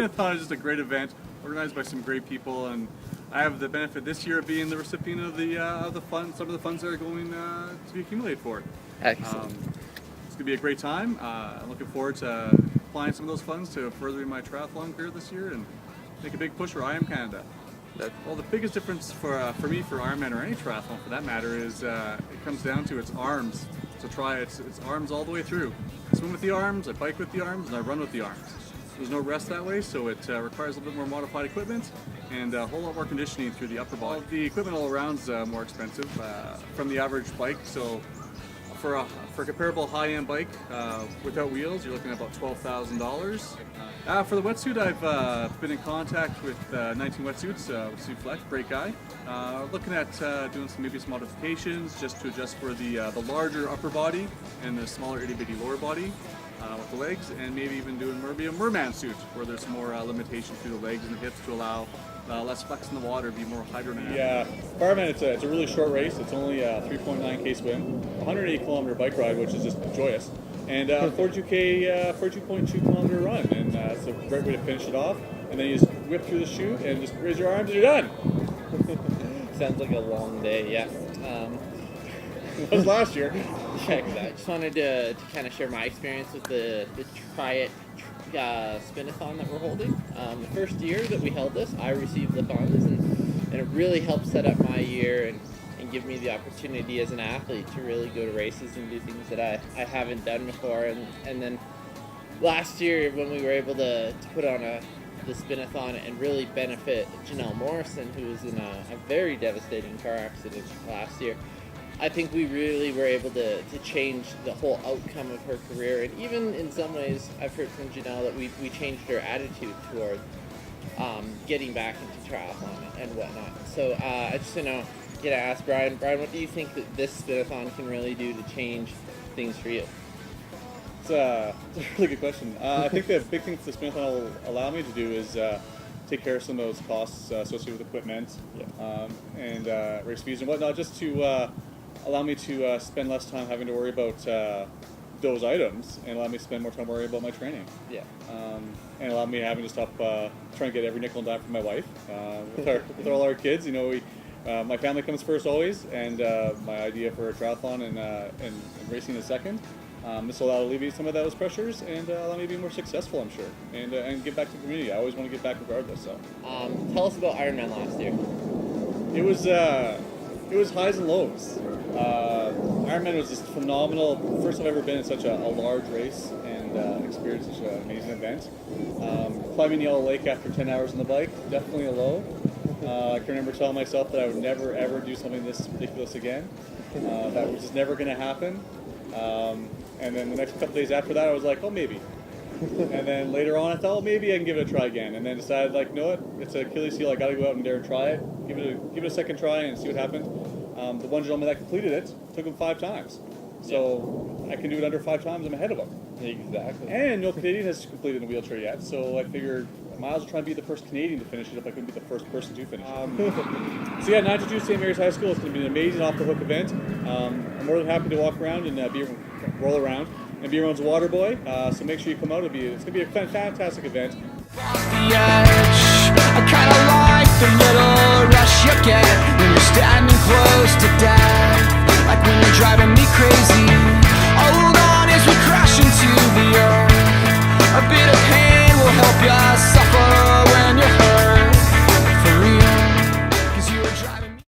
Spin-a-thon is just a great event organized by some great people, and I have the benefit this year of being the recipient of the fund, some of the funds that are going to be accumulated for it. Excellent. It's going to be a great time. I'm looking forward to applying some of those funds to furthering my triathlon career this year and make a big push for IronMan Canada. Well, the biggest difference for me for Ironman or any triathlon for that matter is it comes down to its arms. To try its arms all the way through. I swim with the arms, I bike with the arms, and I run with the arms. There's no rest that way, so it requires a little bit more modified equipment and a whole lot more conditioning through the upper body. The equipment all around is more expensive from the average bike. So for a comparable high-end bike without wheels, you're looking at about $12,000. For the wetsuit, I've been in contact with 19 Wetsuits, with Sue Fleck, great guy. Looking at doing maybe some modifications just to adjust for the larger upper body and the smaller itty-bitty lower body with the legs, and maybe even doing maybe a merman suit where there's some more limitation through the legs and the hips to allow less flex in the water, be more hydrodynamic. Yeah, Fireman, it's a really short race. It's only a 3.9K swim, 180 kilometer bike ride, which is just joyous, and 42.2 kilometer run, and it's a great way to finish it off. And then you just whip through the chute and just raise your arms and you're done. Sounds like a long day, yeah. It was last year. Yeah, I just wanted to kind of share my experience with the Spin-a-thon that we're holding. The first year that we held this, I received the funds, and it really helped set up my year and give me the opportunity as an athlete to really go to races and do things that I haven't done before. And then last year when we were able to put on the Spin-a-thon and really benefit Janelle Morrison, who was in a very devastating car accident last year, I think we really were able to change the whole outcome of her career. And even in some ways, I've heard from Janelle that we changed her attitude toward getting back into triathlon and whatnot. So I just ask Brian, what do you think that this Spin-a-thon can really do to change things for you? It's a really good question. I think the big thing that the Spin-a-thon will allow me to do is take care of some of those costs associated with equipment, and race fees and whatnot, just to allow me to spend less time having to worry about those items, and allow me to spend more time worrying about my training. Yeah. And allow me having to stop trying to get every nickel and dime from my wife. With all our kids, my family comes first always, and my idea for a triathlon and racing is second. This will alleviate some of those pressures and allow me to be more successful, I'm sure, and give back to the community. I always want to give back regardless. So, tell us about Ironman last year. It was highs and lows. Ironman was just phenomenal. First I've ever been in such a large race and experienced such an amazing event. Climbing Yellow Lake after 10 hours on the bike, definitely a low. I can remember telling myself that I would never ever do something this ridiculous again. That was just never going to happen. And then the next couple days after that, I was like, oh, maybe. And then later on, I thought, well, maybe I can give it a try again. And then decided, like, no, it's an Achilles heel. I got to go out and dare and try it. Give it a second try and see what happens. The one gentleman that completed it took him 5 times. So I can do it under 5 times. I'm ahead of him. Exactly. And no Canadian has completed in a wheelchair yet. So I figured I might as well try and be the first Canadian to finish it if I couldn't be the first person to finish it. So yeah, 92 St. Mary's High School is going to be an amazing off-the-hook event. I'm more than happy to walk around and roll around and be everyone's water boy. So make sure you come out. It's going to be a fantastic event. Off the edge, I kinda like the little rush you get when you're standing close to death, like when you're driving me crazy. Hold on as we crash into the earth. A bit of pain will help you